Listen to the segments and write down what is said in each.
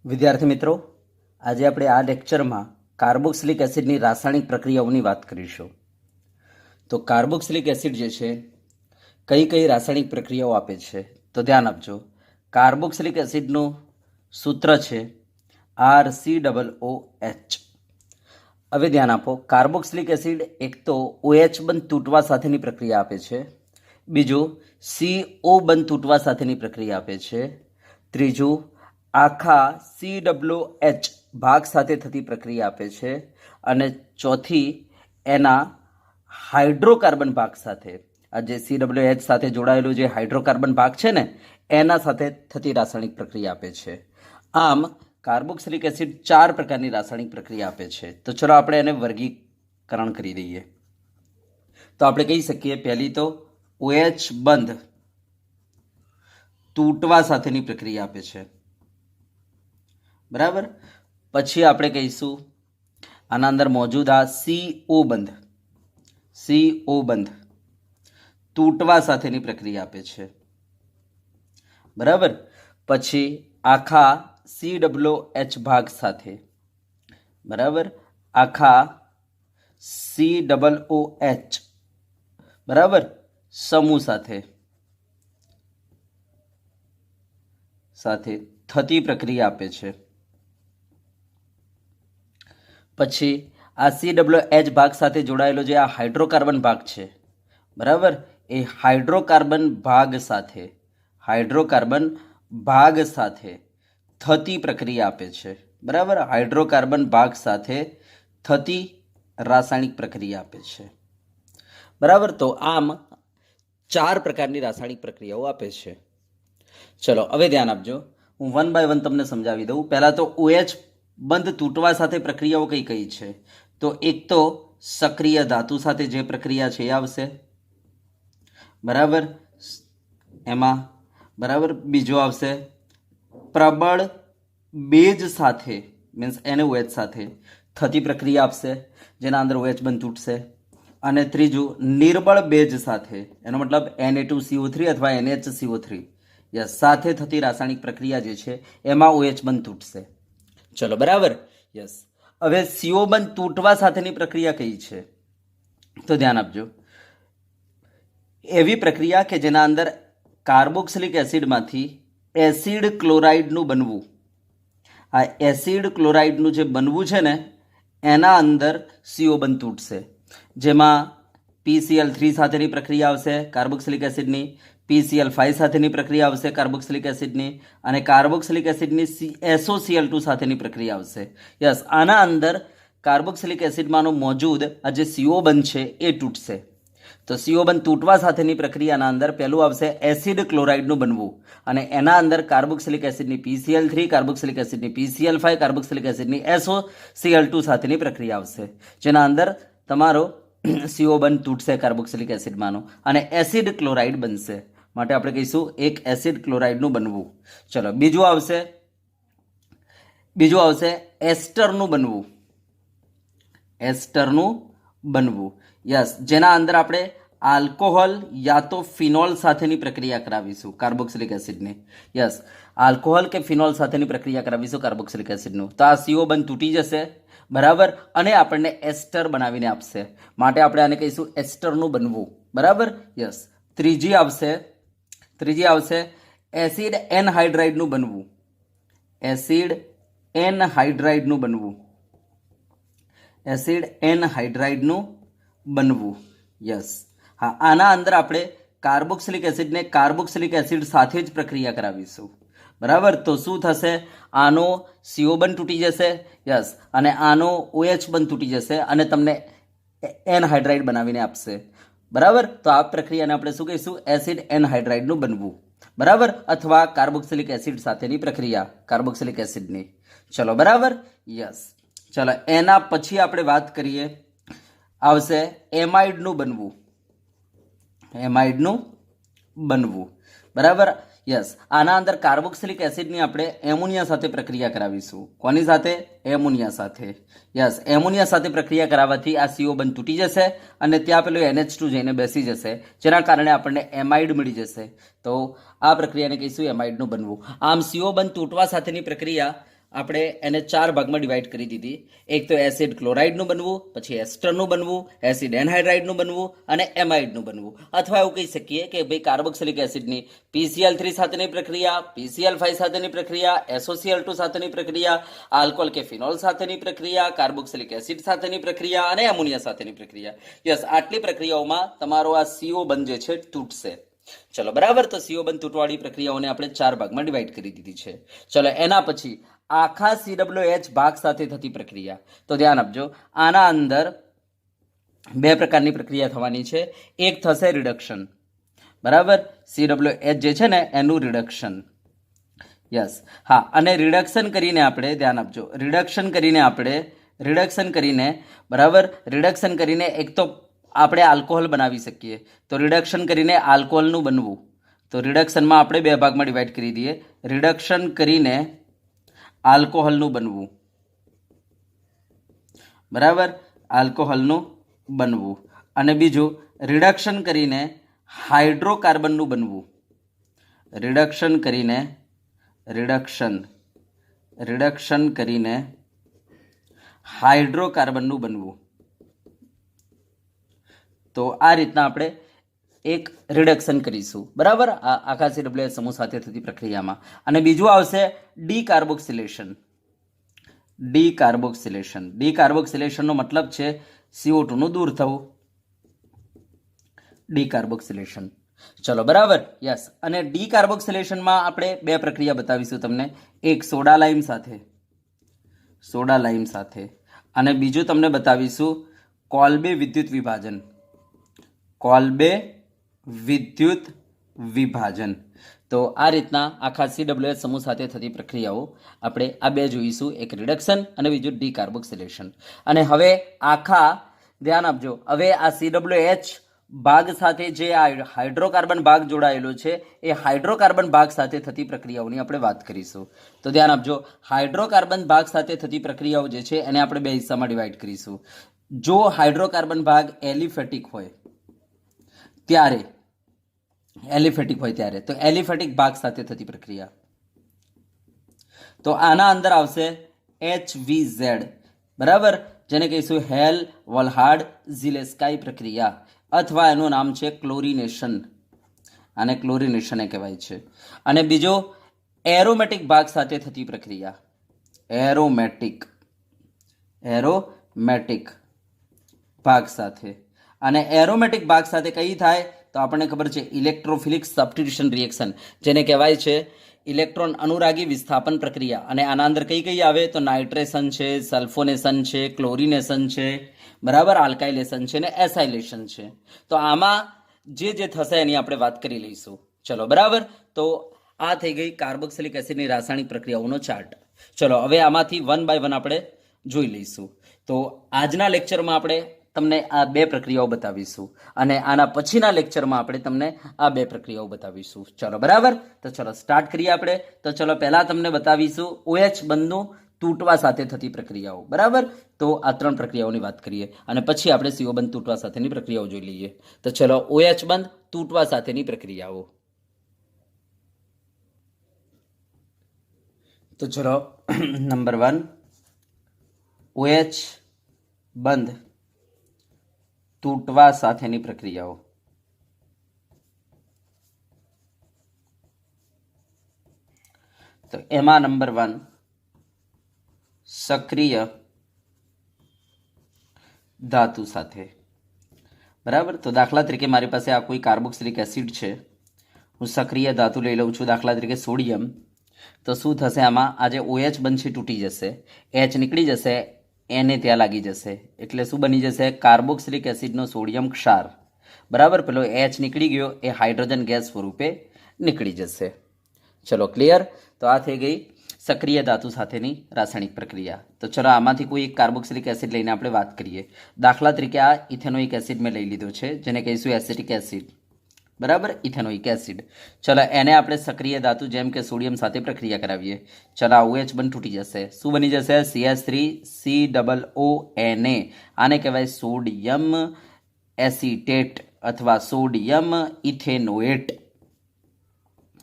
વિદ્યાર્થી મિત્રો, આજે આપણે આ લેક્ચરમાં કાર્બોક્સિલિક એસિડની રાસાયણિક પ્રક્રિયાઓની વાત કરીશું. તો કાર્બોક્સિલિક એસિડ જે છે કઈ કઈ રાસાયણિક પ્રક્રિયાઓ આપે છે તો ધ્યાન આપજો. કાર્બોક્સિલિક એસિડનું સૂત્ર છે RCOOH. હવે ધ્યાન આપો, કાર્બોક્સિલિક એસિડ એક તો OH બંધ તૂટવા સાથેની પ્રક્રિયા આપે છે, બીજું CO બંધ તૂટવા સાથેની પ્રક્રિયા આપે છે, ત્રીજું આખા COH ભાગ સાથે થતી પ્રક્રિયા આપે છે, અને ચોથી એના હાઇડ્રોકાર્બન ભાગ સાથે, આ જે COH સાથે જોડાયેલું જે હાઇડ્રોકાર્બન ભાગ છે ને એના સાથે થતી રાસાયણિક પ્રક્રિયા આપે છે. આમ કાર્બોક્સિલિક એસિડ 4 પ્રકારની રાસાયણિક પ્રક્રિયા આપે છે. તો ચલો આપણે એને વર્ગીકરણ કરી દઈએ. તો આપણે કહી શકીએ, પહેલી તો OH બંધ તૂટવા સાથેની પ્રક્રિયા આપે છે, બરાબર. પછી આપણે કહીશું આના અંદર મોજૂદ આ CO બંધ તૂટવા સાથેની પ્રક્રિયા આપે છે, બરાબર. પછી આખા COH ભાગ સાથે, બરાબર, આખા COOH, બરાબર, સમૂહ સાથે થતી પ્રક્રિયા આપે છે. પછી આ COH ભાગ સાથે જોડાયેલો જે આ હાઇડ્રોકાર્બન ભાગ છે, બરાબર, એ હાઇડ્રોકાર્બન ભાગ સાથે થતી પ્રક્રિયા આપે છે, બરાબર. હાઇડ્રોકાર્બન ભાગ સાથે થતી રાસાયણિક પ્રક્રિયા આપે છે, બરાબર. તો આમ 4 પ્રકારની રાસાયણિક પ્રક્રિયાઓ આપે છે. ચલો હવે ધ્યાન આપજો, હું 1 બાય 1 તમને સમજાવી દઉં. પહેલાં તો OH બંધ તૂટવા સાથે પ્રક્રિયાઓ કઈ કઈ છે? તો એક તો સક્રિય ધાતુ સાથે જે પ્રક્રિયા છે એ આવશે, બરાબર, એમાં, બરાબર. બીજો આવશે પ્રબળ બેઝ સાથે, મીન્સ NaOH સાથે થતી પ્રક્રિયા આપશે, જેના અંદર OH બંધ તૂટશે. અને ત્રીજું નિર્બળ બેઝ સાથે, એનો મતલબ Na2CO3 અથવા NHCO3 સાથે થતી રાસાયણિક પ્રક્રિયા જે છે એમાં OH બંધ તૂટશે. ચલો, બરાબર, યસ. હવે CO બંધ તૂટવા સાથેની પ્રક્રિયા કઈ છે? તો ધ્યાન આપજો, એવી પ્રક્રિયા કે જેના અંદર કાર્બોક્સિલિક એસિડમાંથી એસિડ ક્લોરાઇડનું બનવું, આ એસિડ ક્લોરાઇડનું જે બનવું છે ને એના અંદર CO બંધ તૂટશે, જેમાં PCl3 સાથેની પ્રક્રિયા આવશે કાર્બોક્સિલિક એસિડની, PCl5 સાથેની પ્રક્રિયા આવશે કાર્બોક્સિલિક એસિડની, અને કાર્બોક્સિલિક એસિડની SOCl2 સાથેની પ્રક્રિયા આવશે. યસ, આના અંદર કાર્બોક્સિલિક એસિડમાંનો મોજૂદ આ જે CO બંધ છે એ તૂટશે. તો CO બંધ તૂટવા સાથેની પ્રક્રિયાના અંદર પહેલું આવશે એસિડ ક્લોરાઇડનું બનવું, અને એના અંદર કાર્બોક્સિલિક એસિડની PCl3, કાર્બોક્સિલિક એસિડની PCl5, કાર્બોક્સિલિક એસિડની SOCl2 સાથેની પ્રક્રિયા આવશે, જેના અંદર તમારો CO બંધ તૂટશે કાર્બોક્સિલિક એસિડમાંનો અને એસિડ ક્લોરાઇડ બનશે. માટે આપણે કહીશું એક એસિડ ક્લોરાઇડનું બનવું. ચલો, બીજું આવશે એસ્ટરનું બનવું. યસ, જેના અંદર આપણે આલ્કોહોલ યા તો ફિનોલ સાથેની પ્રક્રિયા કરાવીશું કાર્બોક્સિલિક એસિડની. યસ, આલ્કોહોલ કે ફિનોલ સાથેની પ્રક્રિયા કરાવીશું કાર્બોક્સિલિક એસિડનું. તો આ CO બંધ તૂટી જશે, બરાબર, અને આપણને એસ્ટર બનાવીને આપશે. માટે આપણે આને કહીશું એસ્ટરનું બનવું, બરાબર. યસ. ત્રીજી આવશે એસિડ એનહાઇડ્રાઇડનું બનવું. યસ. હા, આના અંદર આપણે કાર્બોક્સિલિક એસિડને કાર્બોક્સિલિક એસિડ સાથે જ પ્રક્રિયા કરાવીશું, બરાબર. તો શું થશે? આનો CO બંધ તૂટી જશે, યસ, અને આનો OH બંધ તૂટી જશે અને તમને એનહાઇડ્રાઇડ બનાવીને આપશે, બરાબર. તો આ પ્રક્રિયાને આપણે શું કહીશું? એસિડ એનહાઇડ્રાઇડનું બનવું, બરાબર, અથવા કાર્બોક્સિલિક એસિડ સાથેની પ્રક્રિયા કાર્બોક્સિલિક એસિડની. ચલો, બરાબર, યસ. ચલો, એના પછી આપણે વાત કરીએ, આવશે એમાઇડનું બનવું, બરાબર. યસ, આના અંદર કાર્બોક્સિલિક એસિડની આપણે એમોનિયા સાથે પ્રક્રિયા કરાવીશું. કોની સાથે? એમોનિયા સાથે. યસ, એમોનિયા સાથે પ્રક્રિયા કરાવવાથી આ CO બંધ તૂટી જશે અને ત્યાં પેલું NH2 જઈને બેસી જશે, જેના કારણે આપણને એમાઇડ મળી જશે. તો આ પ્રક્રિયાને કહીશું એમાઇડનું બનવું. આમ CO બંધ તૂટવા સાથેની પ્રક્રિયા આપણે એને 4 ભાગમાં ડિવાઈડ કરી દીધી. એક તો એસિડ ક્લોરાઇડનું બનવું, પછી એસ્ટરનું બનવું, એસિડ એનહાઇડ્રાઇડનું બનવું અને એમાઇડનું બનવું. અથવા એવું કહી શકીએ કે ભાઈ કાર્બોક્સિલિક એસિડની PCl3 સાથેની પ્રક્રિયા, PCl5 સાથેની પ્રક્રિયા, SOCl2 સાથેની પ્રક્રિયા, આલ્કોહોલ કે ફિનોલ સાથેની પ્રક્રિયા, કાર્બોક્સિલિક એસિડ સાથેની પ્રક્રિયા અને એમોનિયા સાથેની પ્રક્રિયા. યસ, આટલી પ્રક્રિયાઓમાં તમારો આ CO બંધ જે છે તૂટશે. ચલો બરાબર, તો CO બંધ તૂટવાળી પ્રક્રિયાઓને આપણે 4 ભાગમાં ડિવાઈડ કરી દીધી છે. ચલો એના પછી આખા COH ભાગ સાથે થતી પ્રક્રિયા. તો ધ્યાન આપજો, આના અંદર 2 પ્રકારની પ્રક્રિયા થવાની છે. એક થશે રિડક્શન, બરાબર, COH જે છે ને એનું રિડક્શન. યસ, હા, અને રિડક્શન કરીને આપણે ધ્યાન આપજો, રિડક્શન કરીને બરાબર, રિડક્શન કરીને એક તો આપણે આલ્કોહોલ બનાવી શકીએ. તો રિડક્શન કરીને આલ્કોહોલનું બનવું. તો રિડક્શનમાં આપણે 2 ભાગમાં ડિવાઈડ કરી દઈએ. રિડક્શન કરીને આલ્કોહોલનું બનવું, બરાબર, આલ્કોહોલનું બનવું. અને બીજું રિડક્શન કરીને હાઇડ્રોકાર્બનનું બનવું. રિડક્શન કરીને હાઇડ્રોકાર્બનનું બનવું. તો આ રીતના આપણે એક રિડક્શન કરીશું, બરાબર, આ આખા COH સમૂહ સાથે થતી પ્રક્રિયામાં. અને બીજું આવશે ડીકાર્બોક્સિલેશન. ડીકાર્બોક્સિલેશનનો મતલબ છે CO2 નું દૂર થવું. ડીકાર્બોક્સિલેશન. ચલો બરાબર, યસ. અને ડીકાર્બોક્સિલેશનમાં આપણે 2 પ્રક્રિયા બતાવીશું તમને. એક સોડા લાઇમ સાથે અને બીજું તમને બતાવીશું કોલ્બે વિદ્યુત વિભાજન. તો આ રીતના આખા COH સમૂહ સાથે થતી પ્રક્રિયાઓ આપણે આ 2 જોઈશું, એક રિડક્શન અને બીજું ડીકાર્બોક્સિલેશન. અને હવે આખા ધ્યાન આપજો, હવે આ COH ભાગ સાથે જે આ હાઇડ્રોકાર્બન ભાગ જોડાયેલો છે એ હાઇડ્રોકાર્બન ભાગ સાથે થતી પ્રક્રિયાઓની આપણે વાત કરીશું. તો ધ્યાન આપજો, હાઇડ્રોકાર્બન ભાગ સાથે થતી પ્રક્રિયાઓ જે છે એને આપણે 2 હિસ્સામાં ડિવાઈડ કરીશું. જો હાઇડ્રોકાર્બન ભાગ એલિફેટિક હોય ત્યારે તો એલિફેટિક ભાગ સાથે થતી પ્રક્રિયા. તો આના અંદર આવશે HVZ, બરાબર, જેને કહીશું હેલ વોલ્હાર્ડ ઝિલેસ્કાઈ પ્રક્રિયા, અથવા એનું નામ છે ક્લોરિનેશન. આને ક્લોરિનેશન એ કહેવાય છે. અને બીજો એરોમેટિક ભાગ સાથે થતી પ્રક્રિયા, એરોમેટિક ભાગ સાથે. અને એરોમેટિક ભાગ સાથે કઈ થાય તો આપણને ખબર છે ઇલેક્ટ્રોફિલિક સબસ્ટિટ્યુશન રિએક્શન, જેને કહેવાય છે ઇલેક્ટ્રોન અનુરાગી વિસ્થાપન પ્રક્રિયા. અને આના અંદર કઈ આવે તો નાઇટ્રેશન છે, સલ્ફોનેશન છે, ક્લોરિનેશન છે, બરાબર, આલ્કાઇલેશન છે ને એસાઇલેશન છે. તો આમાં જે થશે એની આપણે વાત કરી લઈશું. ચલો બરાબર, તો આ થઈ ગઈ કાર્બોક્સિલિક એસિડની રાસાયણિક પ્રક્રિયાઓનો ચાર્ટ. ચલો હવે આમાંથી 1 બાય 1 આપણે જોઈ લઈશું. તો આજના લેક્ચરમાં આપણે તમને આ 2 પ્રક્રિયાઓ બતાવીશું અને આના પછીના લેક્ચરમાં આપણે તમને આ 2 પ્રક્રિયાઓ બતાવીશું. ચલો બરાબર, તો ચલો સ્ટાર્ટ કરીએ આપણે. તો ચલો પહેલા તમને બતાવીશું OH બંધનું તૂટવા સાથે થતી પ્રક્રિયાઓ, બરાબર. તો આ 3 પ્રક્રિયાઓની વાત કરીએ અને પછી આપણે CO બંધ તૂટવા સાથેની પ્રક્રિયાઓ જોઈ લઈએ. તો ચલો OH બંધ તૂટવા સાથેની પ્રક્રિયાઓ. તો ચલો નંબર 1, OH બંધ તૂટવા સાથેની પ્રક્રિયાઓ. તો એમાં નંબર 1 સક્રિય ધાતુ સાથે, બરાબર. તો દાખલા તરીકે મારી પાસે આ કોઈ કાર્બોક્સિલિક એસિડ છે, હું સક્રિય ધાતુ લઈ લઉં છું, દાખલા તરીકે સોડિયમ. તો શું થશે, આમાં આ જે OH બંધ છે તૂટી જશે, H નીકળી જશે, એને ત્યાં લાગી જશે, એટલે શું બની જશે કાર્બોક્સિલિક એસિડનો સોડિયમ ક્ષાર, બરાબર. પેલો H નીકળી ગયો એ હાઇડ્રોજન ગેસ સ્વરૂપે નીકળી જશે. ચલો ક્લિયર. તો આ થઈ ગઈ સક્રિય ધાતુ સાથેની રાસાયણિક પ્રક્રિયા. તો ચલો આમાંથી કોઈ એક કાર્બોક્સિલિક એસિડ લઈને આપણે વાત કરીએ. દાખલા તરીકે આ ઇથેનોઇક એસિડ મેં લઈ લીધો છે, જેને કહીશું એસિટિક એસિડ, બરાબર, ઇથેનોઇક એસિડ. ચલો એને આપણે સક્રિય ધાતુ જેમ કે સોડિયમ સાથે પ્રક્રિયા કરાવીએ. ચલો આ OH બંધ તૂટી જશે, શું બની જશે CH3COONA. આને કહેવાય સોડિયમ એસિટેટ અથવા સોડિયમ ઇથેનોએટ,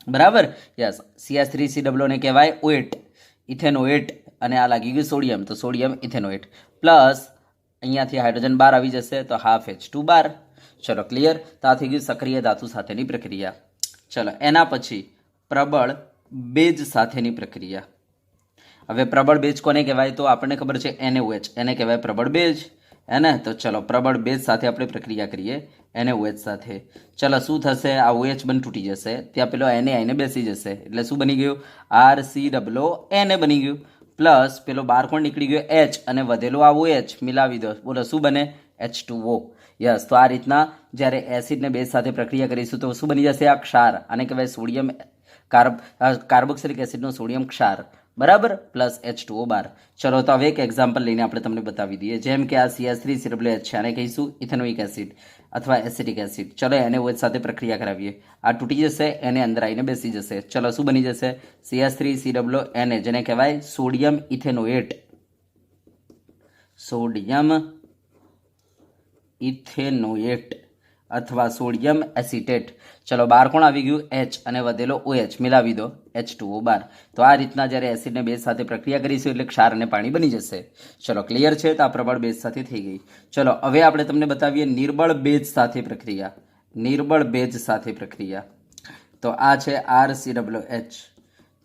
બરાબર. યસ, CH3COO ને કહેવાય ઓએટ, ઇથેનોએટ અને આ લાગી ગયું સોડિયમ, તો સોડિયમ ઇથેનોએટ પ્લસ અહીંયાથી હાઇડ્રોજન બહાર આવી જશે તો હાફ H2 બાર. ચલો ક્લિયર. તો આ થઈ ગયું સક્રિય ધાતુ સાથેની પ્રક્રિયા. ચલો એના પછી પ્રબળ બેઝ સાથેની પ્રક્રિયા. હવે પ્રબળ બેઝ કોને કહેવાય? તો આપણને ખબર છે NaOH, એને કહેવાય પ્રબળ બેઝ. હે ને? તો ચલો પ્રબળ બેઝ સાથે આપણે પ્રક્રિયા કરીએ NaOH સાથે. ચલો શું થશે? આ OH બંધ તૂટી જશે, ત્યાં પેલો Na આઈને બેસી જશે, એટલે શું બની ગયું? RCOO બની ગયું. પ્લસ પેલો બાર કોણ નીકળી ગયો? H, અને વધેલો આ OH મિલાવી દો, બોલો શું બને? H2O. યસ. તો આ રીતના જ્યારે એસિડને બેઝ સાથે પ્રક્રિયા કરીશું તો શું બની જશે? આ ક્ષાર. આને કહેવાય સોડિયમ કાર્બોક્સિલિક એસિડનો સોડિયમ ક્ષાર, બરાબર, પ્લસ H2O બાર. ચલો તો હવે એક એક્ઝામ્પલ લઈને આપણે તમને બતાવી દઈએ. જેમ કે આ CH3COOH છે, આને કહીશું ઇથેનોઇક એસિડ અથવા એસિટિક એસિડ. ચલો એને OH સાથે પ્રક્રિયા કરાવીએ. આ તૂટી જશે, એને અંદર આવીને બેસી જશે. ચલો શું બની જશે? CH3COONA, જેને કહેવાય સોડિયમ ઇથેનોએટ. સોડિયમ ઇથેનોએટ અથવા સોડિયમ એસિટેટ. ચલો બાર કોણ આવી ગયું? H, અને વધેલો OH મિલાવી દો, H2O બાર. તો આ રીતના જ્યારે એસિડને બેઝ સાથે પ્રક્રિયા કરીશું એટલે ક્ષાર અને પાણી બની જશે. ચલો ક્લિયર છે. તો આ પ્રબળ બેઝ સાથે થઈ ગઈ. ચલો હવે આપણે તમને બતાવીએ નિર્બળ બેઝ સાથે પ્રક્રિયા. નિર્બળ બેઝ સાથે પ્રક્રિયા તો આ છે RCOOH.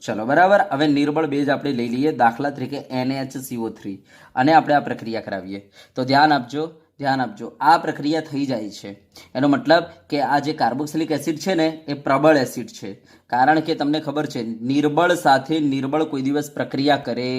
ચલો બરાબર. હવે નિર્બળ બેઝ આપણે લઈ લઈએ, દાખલા તરીકે NaCO3, અને આપણે આ પ્રક્રિયા કરાવીએ. તો ધ્યાન આપજો. આ પ્રક્રિયા થઈ જાય છે એનો મતલબ કે આ જે કાર્બોક્સિલિક એસિડ છે ને એ પ્રબળ એસિડ છે, કારણ કે તમને ખબર છે નિર્બળ સાથે નિર્બળ કોઈ દિવસ પ્રક્રિયા કરે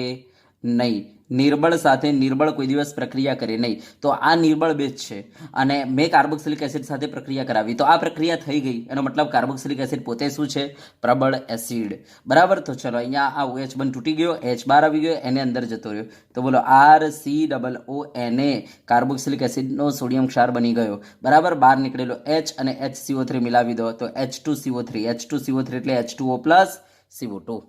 નહીં. નિર્બળ સાથે નિર્બળ કોઈ દિવસ પ્રક્રિયા કરે નહીં. તો આ નિર્બળ બેઝ છે અને મેં કાર્બોક્સિલિક એસિડ સાથે પ્રક્રિયા કરાવી, તો આ પ્રક્રિયા થઈ ગઈ. એનો મતલબ કાર્બોક્સિલિક એસિડ પોતે શું છે? પ્રબળ એસિડ, બરાબર. તો ચલો અહીંયા આ OH બંધ તૂટી ગયો, H બહાર આવી ગયો, એને અંદર જતો રહ્યો. તો બોલો RCOONA કાર્બોક્સિલિક એસિડનો સોડિયમ ક્ષાર બની ગયો, બરાબર. બહાર નીકળેલો H અને HCO3 મિલાવી દો તો H2CO3 એટલે H2O પ્લસ CO2.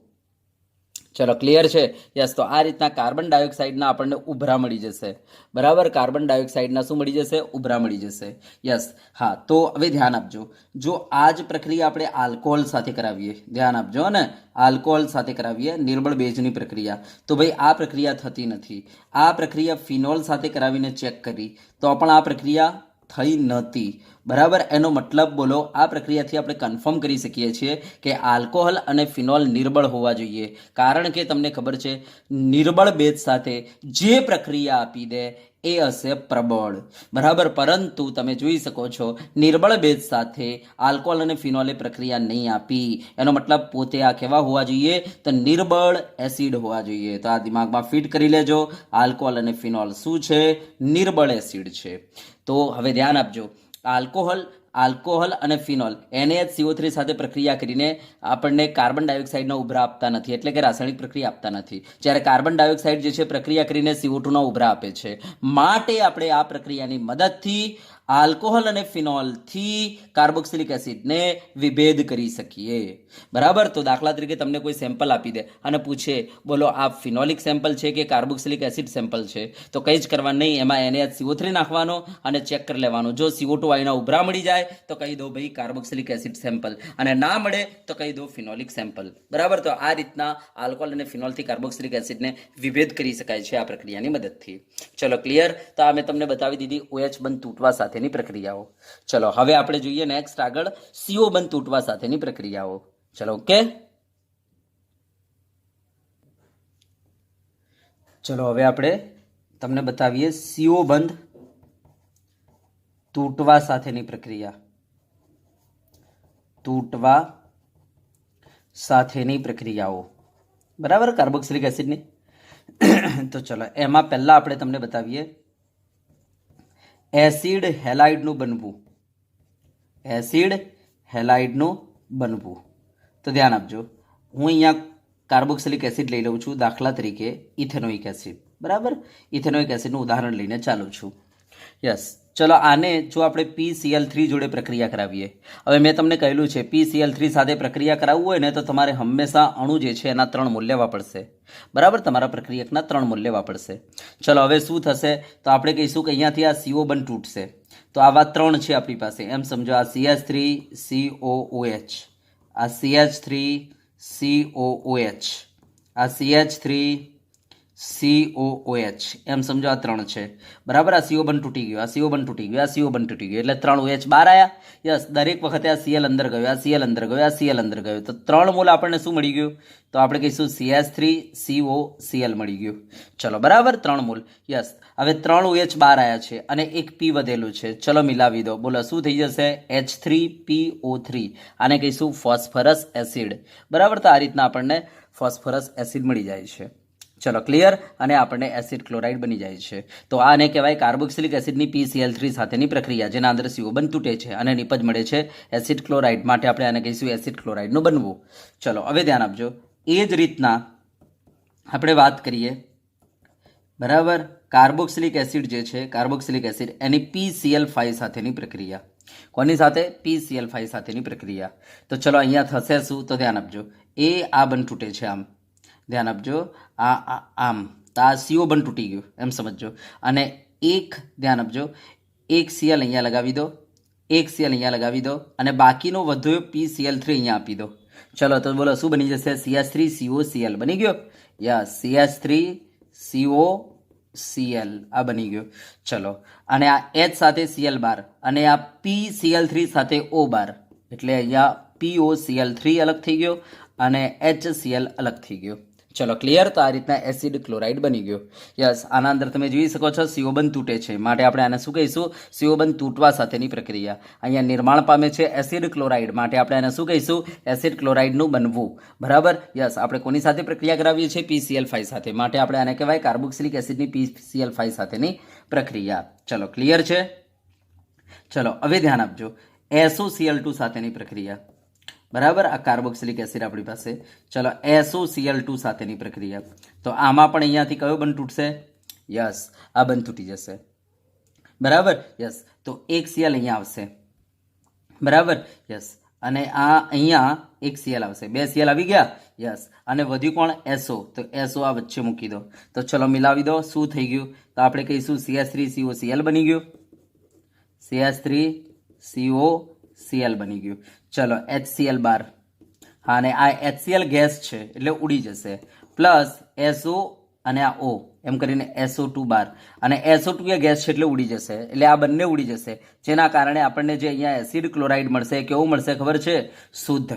ચલો ક્લિયર છે? યસ. તો આ રીતના કાર્બન ડાયોક્સાઇડના આપણને ઉભરા મળી જશે, બરાબર. કાર્બન ડાયોક્સાઇડના શું મળી જશે? ઉભરા મળી જશે. યસ. હા, તો હવે ધ્યાન આપજો. જો આ જ પ્રક્રિયા આપણે આલ્કોહોલ સાથે કરાવીએ, ધ્યાન આપજો ને, આલ્કોહોલ સાથે કરાવીએ નિર્બળ બેઝની પ્રક્રિયા, તો ભાઈ આ પ્રક્રિયા થતી નથી. આ પ્રક્રિયા ફિનોલ સાથે કરાવીને ચેક કરી તો પણ આ પ્રક્રિયા થઈ નહોતી, બરાબર. એનો મતલબ બોલો, આ પ્રક્રિયાથી આપણે કન્ફર્મ કરી શકીએ છીએ કે આલ્કોહોલ અને ફિનોલ નિર્બળ હોવા જોઈએ, કારણ કે તમને ખબર છે નિર્બળ બેઝ સાથે જે પ્રક્રિયા આપી દે એ હશે પ્રબળ, બરાબર. પરંતુ તમે જોઈ શકો છો નિર્બળ બેઝ સાથે આલ્કોહોલ અને ફિનોલે પ્રક્રિયા નહીં આપી. એનો મતલબ પોતે આ કેવા હોવા જોઈએ? તો નિર્બળ એસિડ હોવા જોઈએ. તો આ દિમાગમાં ફિટ કરી લેજો. આલ્કોહોલ અને ફિનોલ શું છે? નિર્બળ એસિડ છે. તો હવે ધ્યાન આપજો. આલ્કોહોલ અને ફિનોલ NaCO3 સાથે પ્રક્રિયા કરીને આપણને કાર્બન ડાયોક્સાઇડના ઉભરા આપતા નથી, એટલે કે રાસાયણિક પ્રક્રિયા આપતા નથી. જ્યારે કાર્બન ડાયોક્સાઇડ જે છે પ્રક્રિયા કરીને CO2ના ઉભરા આપે છે. માટે આપણે આ પ્રક્રિયાની મદદથી આલ્કોહોલ અને ફિનોલથી કાર્બોક્સિલિક એસિડને વિભેદ કરી શકીએ, બરાબર. તો દાખલા તરીકે તમને કોઈ સેમ્પલ આપી દે અને પૂછે બોલો આ ફિનોલિક સેમ્પલ છે કે કાર્બોક્સિલિક એસિડ સેમ્પલ છે, તો કંઈ જ કરવાનું નહીં, એમાં NaCO3 નાખવાનો અને ચેક કરી લેવાનું. જો CO2 આઈના ઉભરા મળી જાય તો કહી દો ભાઈ કાર્બોક્સિલિક એસિડ સેમ્પલ, અને ના મળે તો કહી દો ફિનોલિક સેમ્પલ, બરાબર. તો આ રીતના આલ્કોહોલ અને ફિનોલથી કાર્બોક્સિલિક એસિડને વિભેદ કરી શકાય છે આ પ્રક્રિયાની મદદથી. ચલો ક્લિયર. તો આ મેં તમને બતાવી દીધી OH બંધ તૂટવા સાથેની પ્રક્રિયાઓ. ચલો હવે આપણે જોઈએ નેક્સ્ટ આગળ CO બંધ તૂટવા સાથેની પ્રક્રિયાઓ. ચલો ઓકે. ચલો હવે આપણે તમને બતાવીએ CO બંધ તૂટવા સાથેની પ્રક્રિયા. તૂટવા સાથેની પ્રક્રિયાઓ, બરાબર, કાર્બોક્સિલિક એસિડની. તો ચલો એમાં પહેલા આપણે તમને બતાવીએ એસિડ હેલાઇડનું બનવું. એસિડ હેલાઇડનું બનવું. તો ધ્યાન આપજો. હું અહીંયા કાર્બોક્સિલિક એસિડ લઈ લઉં છું, દાખલા તરીકે ઇથેનોઇક એસિડ, બરાબર. ઇથેનોઇક એસિડનું ઉદાહરણ લઈને ચાલું છું. યસ. ચલો આને જો આપણે PCl3 જોડે પ્રક્રિયા કરાવીએ. હવે મેં તમને કહેલું છે PCl3 સાથે પ્રક્રિયા કરાવવું હોય ને તો તમારે હંમેશા અણુ જે છે એના 3 મૂલ્ય વાપરશે, બરાબર. તમારા પ્રક્રિયકના 3 મૂલ્ય વાપરશે. ચલો હવે શું થશે? તો આપણે કહીશું કે અહીંયાથી આ CO બંધ તૂટશે. તો આવા 3 છે આપણી પાસે, એમ સમજો. આ CH3COOH, આ CH3COOH, આ CH3 COOH એમ સમજો આ 3 છે બરાબર. આ CO બંધ તૂટી ગયો, આ CO બંધ તૂટી ગયો, આ CO બંધ તૂટી ગયો, એટલે 3 OH બહાર આવ્યા. યસ, દરેક વખતે આ Cl અંદર ગયો, આ Cl અંદર ગયો, આ Cl અંદર ગયો, તો 3 મોલ આપણને શું મળી ગયું? તો આપણે કહીશું CH3COCl મળી ગયું. ચલો બરાબર, 3 મોલ. યસ, હવે 3 OH બહાર આવ્યા છે અને એક P વધેલું છે. ચલો મિલાવી દો, બોલો શું થઈ જશે? H3PO3. આને કહીશું ફોસ્ફરસ એસિડ બરાબર. તો આ રીતના આપણને ફોસ્ફરસ એસિડ મળી જાય છે. ચલો ક્લિયર. અને આપણને એસિડ ક્લોરાઇડ બની જાય છે. તો આને કહેવાય કાર્બોક્સિલિક એસિડની PCl3 સાથેની પ્રક્રિયા, જેના અંદર CO બંધ તૂટે છે અને નિપજ મળે છે એસિડ ક્લોરાઇડ. માટે આપણે આને કહીશું એસિડ ક્લોરાઇડનું બનવું. ચલો હવે ધ્યાન આપજો. એ જ રીતના આપણે વાત કરીએ બરાબર, કાર્બોક્સિલિક એસિડ જે છે, કાર્બોક્સિલિક એસિડ એની PCl5 સાથેની પ્રક્રિયા. કોની સાથે? PCl5 સાથેની પ્રક્રિયા. તો ચલો અહીંયા થશે શું? તો ધ્યાન આપજો. એ આ બંધ તૂટે છે, આમ ધ્યાન આપજો, આમ તો આ CO બંધ તૂટી ગયું એમ સમજો. અને એક ધ્યાન આપજો, એક Cl અહીંયા લગાવી દો, એક Cl અહીંયા લગાવી દો, અને બાકીનો વધ્યો PCl3 અહીંયા આપી દો. ચલો તો બોલો શું બની જશે? CH3COCl બની ગયો. યસ, CH3COCl આ બની ગયો. ચલો, અને આ H સાથે Cl બાર અને આ PCl3 સાથે O બાર, એટલે અહીંયા POCl3 અલગ થઈ ગયો અને HCl અલગ થઈ ગયો. ચલો ક્લિયર. તો આ રીતના એસિડ ક્લોરાઇડ બની ગયો. યસ, આના અંદર તમે જોઈ શકો છો CO બંધ તૂટે છે, માટે આપણે આને શું કહીશું? CO બંધ તૂટવા સાથેની પ્રક્રિયા. અહીંયા નિર્માણ પામે છે એસિડ ક્લોરાઇડ, માટે આપણે આને શું કહીશું? એસિડ ક્લોરાઇડનું બનવું બરાબર. યસ, આપણે કોની સાથે પ્રક્રિયા કરાવીએ છીએ? PCl5 સાથે, માટે આપણે આને કહેવાય કાર્બોક્સિલિક એસિડની PCl5 સાથેની પ્રક્રિયા. ચલો ક્લિયર છે. ચલો હવે ધ્યાન આપજો, SOCl2 સાથેની પ્રક્રિયા બરાબર. આ કાર્બોક્સિલિક એસિડ આપણી પાસે. ચલો SOCl2 સાથેની પ્રક્રિયા. તો આમાં પણ અહીંયાથી કયો બંધ તૂટશે? યસ, આ બંધ તૂટી જશે બરાબર. યસ, તો એક Cl અહીંયા આવશે બરાબર. યસ, અને આ અહીંયા એક Cl આવશે, 2 Cl આવી ગયા. યસ, અને વધ્યું કોણ? SO. તો SO આ વચ્ચે મૂકી દો. તો ચલો મિલાવી દો, શું થઈ ગયું? તો આપણે કહીશું CH3COCl બની ગયું, CH3COCl બની ગયું. ચલો HCl બાર, હા, અને આ HCl ગેસ છે એટલે ઉડી જશે, પ્લસ SO અને આ O એમ કરીને SO2 બાર, અને SO2 એ ગેસ છે એટલે ઉડી જશે, એટલે આ બંને ઉડી જશે, જેના કારણે આપણને જે અહીંયા એસિડ ક્લોરાઇડ મળશે એ કેવું મળશે ખબર છે? શુદ્ધ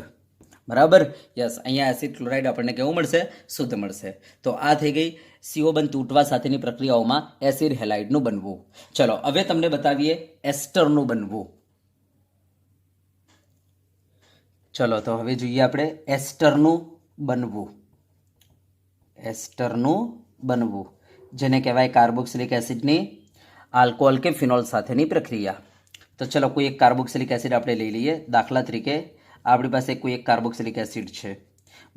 બરાબર. યસ, અહીંયા એસિડ ક્લોરાઇડ આપણને કેવું મળશે? શુદ્ધ મળશે. તો આ થઈ ગઈ CO બંધ તૂટવા સાથેની પ્રક્રિયાઓમાં એસિડ હેલાઇડનું બનવું. ચલો હવે તમને બતાવીએ એસ્ટરનું બનવું. ચલો તો હવે જોઈએ આપણે એસ્ટરનું બનવું. એસ્ટરનું બનવું, જેને કહેવાય કાર્બોક્સિલિક એસિડની આલ્કોહોલ કે ફિનોલ સાથેની પ્રક્રિયા. તો ચલો કોઈ એક કાર્બોક્સિલિક એસિડ આપણે લઈ લઈએ. દાખલા તરીકે આપણી પાસે કોઈ એક કાર્બોક્સિલિક એસિડ છે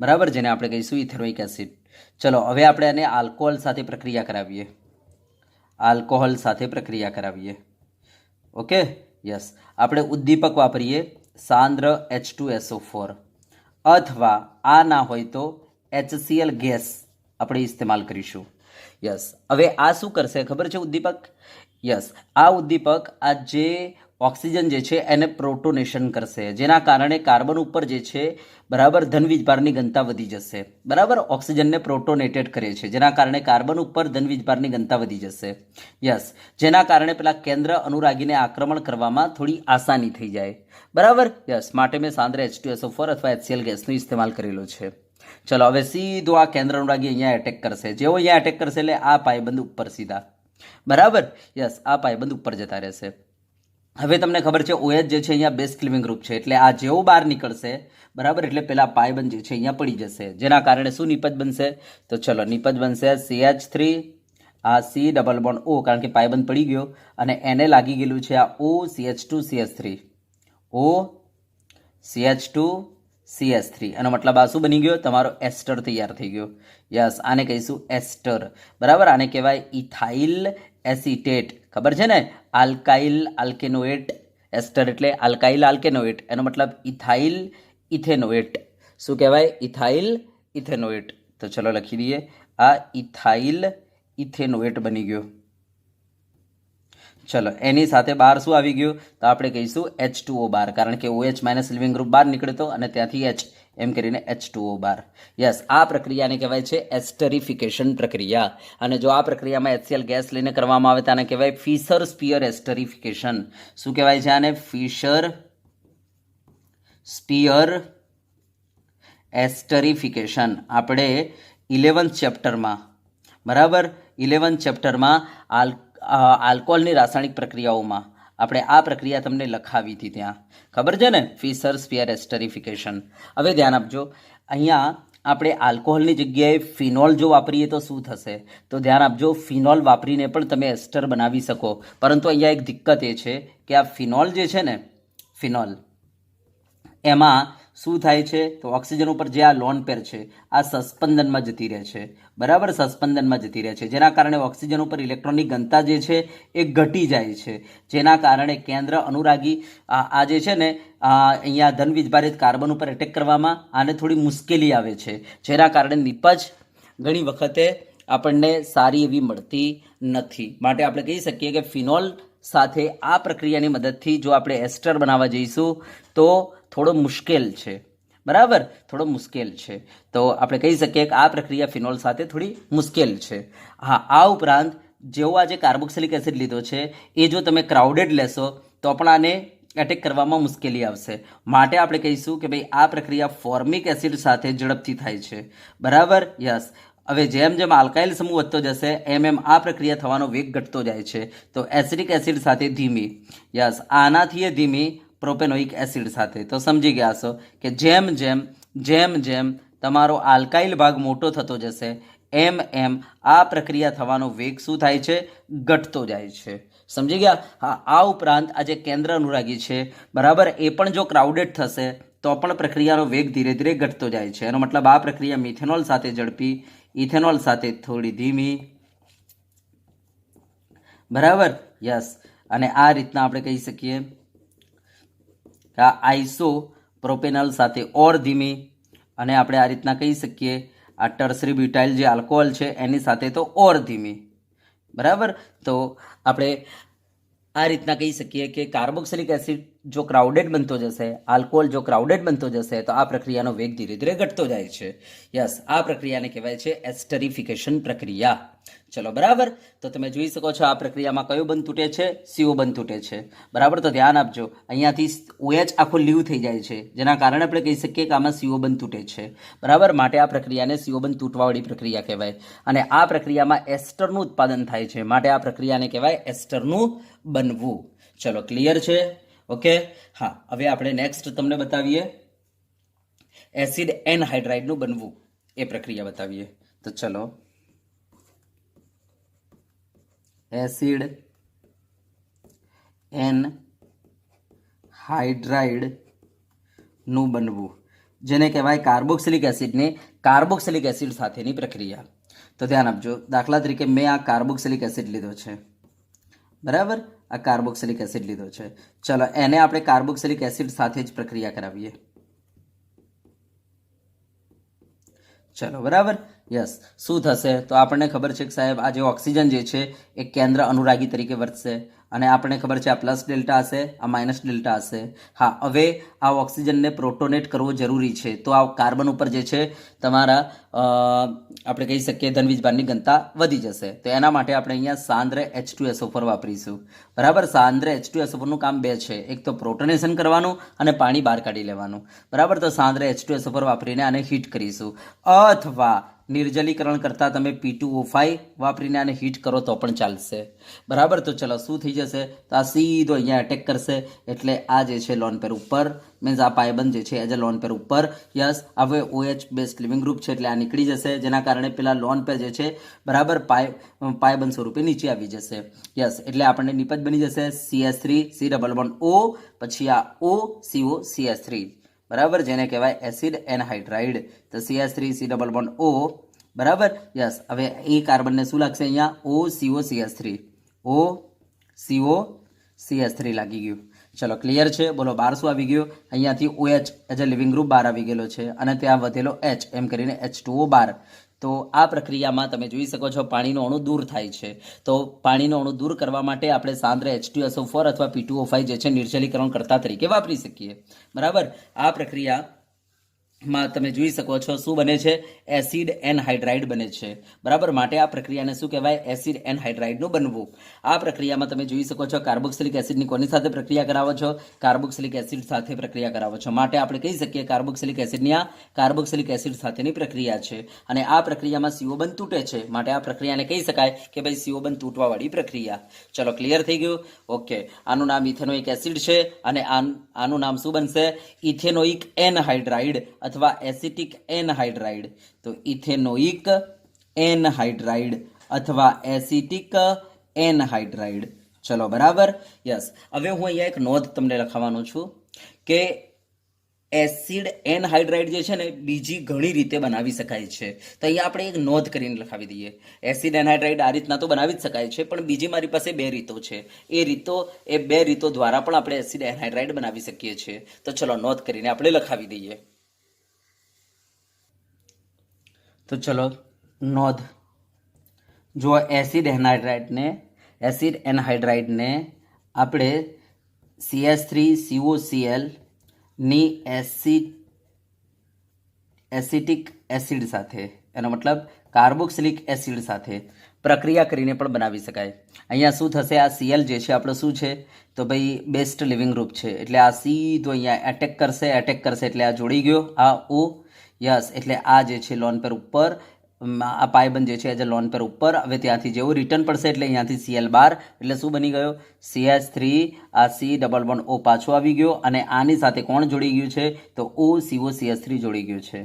બરાબર, જેને આપણે કહીશું ઇથેનોઇક એસિડ. ચલો હવે આપણે આને આલ્કોહોલ સાથે પ્રક્રિયા કરાવીએ, આલ્કોહોલ સાથે પ્રક્રિયા કરાવીએ. ઓકે, યસ, આપણે ઉદ્દીપક વાપરીએ સાંદ્ર H2SO4, અથવા આ ના હોય તો HCl ગેસ આપણે ઇસ્તેમાલ કરીશું. યસ, હવે આ શું કરશે ખબર છે ઉદ્દીપક? યસ, આ ઉદ્દીપક આ જે ઓક્સિજન જે છે એને પ્રોટોનેશન કરશે, જેના કારણે કાર્બન ઉપર જે છે બરાબર ધન વીજભારની ઘનતા વધી જશે બરાબર. ઓક્સિજનને પ્રોટોનેટેડ કરે છે, જેના કારણે કાર્બન ઉપર ધન વીજભારની ઘનતા વધી જશે. યસ, જેના કારણે પેલા કેન્દ્ર અનુરાગીને આક્રમણ કરવામાં થોડી આસાની થઈ જાય બરાબર. યસ, માટે મેં સાંદ્ર H2SO4 અથવા HCl ગેસનો ઇસ્તેમાલ કરેલો છે. ચલો હવે સીધો આ કેન્દ્ર અનુરાગી અહીંયા એટેક કરશે. જેવો અહીંયા એટેક કરશે એટલે આ પાયબંધ ઉપર સીધા બરાબર. યસ, આ પાયબંધ ઉપર જતા રહેશે. હવે તમને ખબર છે OH જે છે અહીંયા બેઝ ક્લીવિંગ ગ્રુપ છે, એટલે આ જેવું બહાર નીકળશે બરાબર, એટલે પેલા પાયબંધ જે છે અહીંયા પડી જશે, જેના કારણે શું નિપજ બનશે? તો ચલો નિપજ બનશે CH3, આ C ડબલ બોન્ડ O, કારણ કે પાયબંધ પડી ગયો, અને એને લાગી ગયેલું છે આ OCH2CH3, OCH2CH3, એનો મતલબ આ શું બની ગયો? તમારો એસ્ટર તૈયાર થઈ ગયો. યસ, આને કહીશું એસ્ટર બરાબર. આને કહેવાય ઇથાઇલ એસિટેટ, ખબર છે ને? આલ્કાઇલ આલ્કેનોએટ. એસ્ટર એટલે આલ્કાઇલ આલ્કેનોએટ, એનો મતલબ ઇથાઇલ ઇથેનોએટ. શું કહેવાય? Ethyl ethanoate. તો ચલો લખી દઈએ, આ ઇથાઇલ ઇથેનોએટ બની ગયો. ચલો એની સાથે બહાર શું આવી ગયું? તો આપણે કહીશું H2O બાર, કારણ કે OH માઇનસ લિવિંગ ગ્રુપ બહાર નીકળે તો, અને ત્યાંથી H એમ કરીને H2O12. યસ, આ પ્રક્રિયાને કહેવાય છે એસ્ટરિફિકેશન પ્રક્રિયા. અને જો આ પ્રક્રિયામાં HCl ગેસ લઈને કરવામાં આવે તો આને કહેવાય ફિશર સ્પિયર એસ્ટરિફિકેશન. શું કહેવાય છે આને? Fisher spear esterification. આપણે 11th ચેપ્ટરમાં, બરાબર, 11th ચેપ્ટરમાં આલ્કોહોલની રાસાયણિક પ્રક્રિયાઓમાં આપણે આ પ્રક્રિયા તમને લખાવી હતી, ત્યાં ખબર છે ને, ફિશર સ્પિયર એસ્ટરિફિકેશન. હવે ધ્યાન આપજો, અહીંયા આપણે આલ્કોહોલની જગ્યાએ ફિનોલ જો વાપરીએ તો શું થશે? તો ધ્યાન આપજો, ફિનોલ વાપરીને પણ તમે એસ્ટર બનાવી શકો, પરંતુ અહીંયા એક દિક્કત એ છે કે આ ફિનોલ જે છે ને, ફિનોલ એમાં શું થાય છે? તો ઓક્સિજન ઉપર જે આ લોન પેર છે આ સસ્પેન્શનમાં જતી રહે છે, બરાબર, સસ્પેન્શનમાં જતી રહે છે, જેના કારણે ઓક્સિજન ઉપર ઇલેક્ટ્રોનની ઘનતા જે છે એ ઘટી જાય છે, જેના કારણે કેન્દ્ર અનુરાગી આ જે છે ને અહીંયા ધન વીજભારિત કાર્બન ઉપર એટેક કરવામાં આને થોડી મુશ્કેલી આવે છે, જેના કારણે નિપજ ઘણી વખતે આપણને સારી એવી મળતી નથી. માટે આપણે કહી શકીએ કે ફિનોલ સાથે આ પ્રક્રિયાની મદદથી જો આપણે એસ્ટર બનાવવા જઈશું તો થોડો મુશ્કેલ છે, બરાબર, થોડો મુશ્કેલ છે. તો આપણે કહી શકીએ કે આ પ્રક્રિયા ફિનોલ સાથે થોડી મુશ્કેલ છે. હા, આ ઉપરાંત જેવો આજે કાર્બોક્સિલિક એસિડ લીધો છે એ જો તમે ક્રાઉડેડ લેશો તો પણ આને એટેક કરવામાં મુશ્કેલી આવશે. માટે આપણે કહીશું કે ભાઈ આ પ્રક્રિયા ફોર્મિક એસિડ સાથે ઝડપથી થાય છે, બરાબર. યસ, હવે જેમ જેમ આલ્કાઇલ સમૂહ વધતો જશે એમ એમ આ પ્રક્રિયા થવાનો વેગ ઘટતો જાય છે. તો એસિડિક એસિડ સાથે ધીમી, યસ, આનાથી એ ધીમી પ્રોપેનોઇક એસિડ સાથે. તો સમજી ગયા છો કે જેમ જેમ જેમ જેમ તમારો આલ્કાઇલ ભાગ મોટો થતો જશે એમ એમ આ પ્રક્રિયા થવાનો વેગ શું થાય છે? ઘટતો જાય છે. સમજી ગયા? હા, આ ઉપરાંત આ જે કેન્દ્ર અનુરાગી છે, બરાબર, એ પણ જો ક્રાઉડેડ થશે તો પણ પ્રક્રિયાનો વેગ ધીરે ધીરે ઘટતો જાય છે. એનો મતલબ આ પ્રક્રિયા મિથેનોલ સાથે ઝડપી, ઇથેનોલ સાથે થોડી ધીમી, બરાબર. યસ, અને આ રીતના આપણે કહી શકીએ કે આ આઈસો પ્રોપેનોલ સાથે ઓર ધીમી, અને આપણે આ રીતના કહી શકીએ આ ટર્સરી બ્યુટાઇલ જે આલ્કોહોલ છે એની સાથે તો ઓર ધીમી, બરાબર. તો આપણે આ રીતના કહી શકીએ કે કાર્બોક્સિલિક એસિડ જો ક્રાઉડેડ બનતો જશે, આલ્કોહોલ જો ક્રાઉડેડ બનતો જશે તો આ પ્રક્રિયાનો વેગ ધીરે ધીરે ઘટતો જાય છે. યસ, આ પ્રક્રિયાને કહેવાય છે એસ્ટરિફિકેશન પ્રક્રિયા. ચલો, બરાબર. તો તમે જોઈ શકો છો આ પ્રક્રિયામાં કયું બંધ તૂટે છે? CO બંધ તૂટે છે, બરાબર. તો ધ્યાન આપજો, અહીંયાથી OH આખો લીવ થઈ જાય છે, જેના કારણે આપણે કહી શકીએ કે આમાં CO બંધ તૂટે છે, બરાબર. માટે આ પ્રક્રિયાને CO બંધ તૂટવાવાળી પ્રક્રિયા કહેવાય. અને આ પ્રક્રિયામાં એસ્ટરનું ઉત્પાદન થાય છે, માટે આ પ્રક્રિયાને કહેવાય એસ્ટરનું બનવું. ચલો, ક્લિયર છે? ઓકે. હા, હવે આપણે નેક્સ્ટ તમને બતાવીએ એસિડ એનહાઇડ્રાઇડનું બનવું, એ પ્રક્રિયા બતાવીએ. તો ચલો, એસિડ એનહાઇડ્રાઇડનું બનવું, જેને કહેવાય કાર્બોક્સિલિક એસિડની કાર્બોક્સિલિક એસિડ સાથેની પ્રક્રિયા. તો ધ્યાન આપજો, દાખલા તરીકે મેં આ કાર્બોક્સિલિક એસિડ લીધો છે, બરાબર, આ કાર્બોક્સિલિક એસિડ લીધો છે. ચલો, એને આપણે કાર્બોક્સિલિક એસિડ સાથે જ પ્રક્રિયા કરાવીએ. ચલો, બરાબર. યસ, શું થશે? તો આપણને ખબર છે કે સાહેબ આ જે ઓક્સિજન જે છે એ કેન્દ્ર અનુરાગી તરીકે વર્તશે, અને આપણને ખબર છે આ પ્લસ ડેલ્ટા હશે, આ માઇનસ ડેલ્ટા હશે. હા, હવે આ ઓક્સિજનને પ્રોટોનેટ કરવો જરૂરી છે, તો આ કાર્બન ઉપર જે છે તમારા આપણે કહી શકીએ ધનવીજભારની ઘનતા વધી જશે. તો એના માટે આપણે અહીંયા સાંદ્ર H2SO4 વાપરીશું, બરાબર. સાંદ્ર H2SO4નું કામ બે છે, એક તો પ્રોટોનેશન કરવાનું અને પાણી બહાર કાઢી લેવાનું, બરાબર. તો સાંદ્ર H2SO4 વાપરીને આને હીટ કરીશું, અથવા નિર્જલીકરણ કરતાં તમે P2O5 વાપરીને આને હીટ કરો તો પણ ચાલશે, બરાબર. તો ચલો, શું થઈ જશે? તો આ સીધો અહીંયા એટેક કરશે, એટલે આ જે છે લોન પેર ઉપર, મીન્સ આ પાયબંધ જે છે એજ લોન પેર ઉપર. યસ, હવે OH બેઝ ક્લીવિંગ ગ્રુપ છે એટલે આ નીકળી જશે, જેના કારણે પેલા લોન પેર જે છે બરાબર પાયબંધ સ્વરૂપે નીચે આવી જશે. યસ, એટલે આપણને નિપજ બની જશે CH3 C double bond O, પછી આ OCO CH3, બરાબર, જેને કહેવાય એસિડ એનહાઇડ્રાઇડ. તો CH3 C double bond O, બરાબર. યસ, હવે એ કાર્બનને શું લાગશે? અહીંયા OCO CH3, OCO CH3 લાગી ગયું. ચલો, ક્લિયર છે? બોલો, બહાર શું આવી ગયું? અહીંયાથી OH as a living group બહાર આવી ગયેલો છે, અને ત્યાં વધેલો H, એમ કરીને H2O12. તો આ પ્રક્રિયામાં તમે જોઈ શકો છો પાણીનો અણુ દૂર થાય છે. તો પાણીનો અણુ દૂર કરવા માટે આપણે સાંદ્ર H2SO4 અથવા P2O5 જે છે નિર્જલીકરણ કરતા તરીકે વાપરી શકીએ, બરાબર. આ પ્રક્રિયા માં તમે જોઈ શકો છો શું બને છે, એસિડ એનહાઇડ્રાઇડ બને છે. બરાબર, માટે આ પ્રક્રિયાને શું કહેવાય, એસિડ એનહાઇડ્રાઇડનું બનવું. આ પ્રક્રિયામાં તમે જોઈ શકો છો કાર્બોક્સિલિક એસિડની કોની સાથે પ્રક્રિયા કરાવો છો, કાર્બોક્સિલિક એસિડ સાથે પ્રક્રિયા કરાવો છો. માટે આપણે કહી શકીએ કાર્બોક્સિલિક એસિડની આ કાર્બોક્સિલિક એસિડ સાથેની પ્રક્રિયા છે. અને આ પ્રક્રિયામાં CO બંધ તૂટે છે, માટે આ પ્રક્રિયાને કહી શકાય કે ભાઈ CO બંધ તૂટવાવાળી પ્રક્રિયા. ચલો, ક્લિયર થઈ ગયું? ઓકે, આનું નામ ઇથેનોઇક એસિડ છે અને આનું નામ શું બનશે, ઇથેનોઇક એનહાઇડ્રાઇડ અથવા એસિટિક એનહાઇડ્રાઇડ. તો ઇથેનોઇક એનહાઇડ્રાઇડ અથવા એસિટિક એનહાઇડ્રાઇડ. ચલો, બરાબર, યસ. હવે હું અહીંયા એક નોંધ તમને લખાવવાનો છું કે એસિડ એનહાઇડ્રાઇડ જે છે ને બીજી ઘણી રીતે બનાવી શકાય છે. તો અહીંયા આપણે એક નોંધ કરીને લખાવી દઈએ. એસિડ એનહાઇડ્રાઇડ આ રીતના તો બનાવી જ શકાય છે, પણ બીજી મારી પાસે બે રીતો છે. એ બે રીતો દ્વારા પણ આપણે એસિડ એનહાઇડ્રાઇડ બનાવી શકીએ છીએ. તો ચલો, નોંધ કરીને આપણે લખાવી દઈએ. તો ચલો, નોંધ. જો એસિડ એનહાઇડ્રાઇડને આપણે CH3COCl ની એસિટિક એસિડ સાથે, એનો મતલબ કાર્બોક્સિલિક એસિડ સાથે પ્રક્રિયા કરીને પણ બનાવી શકાય. અહીંયા શું થશે, આ Cl જે છે આપણો શું છે, તો ભાઈ બેસ્ટ લિવિંગ ગ્રુપ છે, એટલે આ સીધો અહીંયા એટેક કરશે એટલે આ જોડી ગયો, આ O, યસ, એટલે આ જે છે લોન પેર ઉપર, આ પાયબંધ જે છે એઝ અ લોન પેર ઉપર. હવે ત્યાંથી જેવું રિટર્ન પડશે એટલે અહીંયાથી Cl બાર, એટલે શું બની ગયો, CH3, આ C ડબલ બોન્ડ O પાછો આવી ગયો અને આની સાથે કોણ જોડી ગયું છે, તો OCOCH3 જોડી ગયું છે.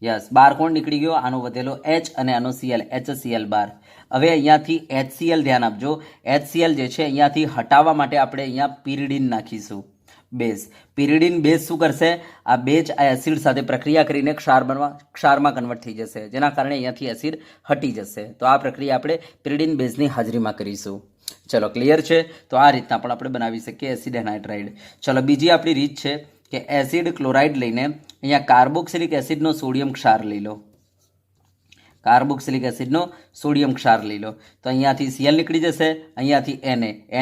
યસ, બાર કોણ નીકળી ગયો, આનો વધેલો H અને આનો Cl, HCl બાર. હવે અહીંયાથી HCl ધ્યાન આપજો, HCl જે છે અહીંયાથી હટાવવા માટે આપણે અહીંયા પિરિડીન નાખીશું, બેઝ. પિરિડીન બેઝ શું કરશે, આ બેઝ આ એસિડ સાથે પ્રક્રિયા કરીને ક્ષારમાં કન્વર્ટ થઈ જશે, જેના કારણે અહીંયાથી એસિડ હટી જશે. તો આ પ્રક્રિયા આપણે પિરિડીન બેઝની હાજરીમાં કરીશું. ચલો, ક્લિયર છે? તો આ રીતના પણ આપણે બનાવી શકીએ એસિડ એનહાઇડ્રાઇડ. ચલો, બીજી આપણી રીત છે કે એસિડ ક્લોરાઇડ લઈને અહીંયા કાર્બોક્સિલિક એસિડનો સોડિયમ ક્ષાર લઈ લો. કાર્બોક્સિલિક એસિડનો સોડિયમ ક્ષાર લઈ લો. તો અહીંયાથી Cl નીકળી જશે, અહીંયાથી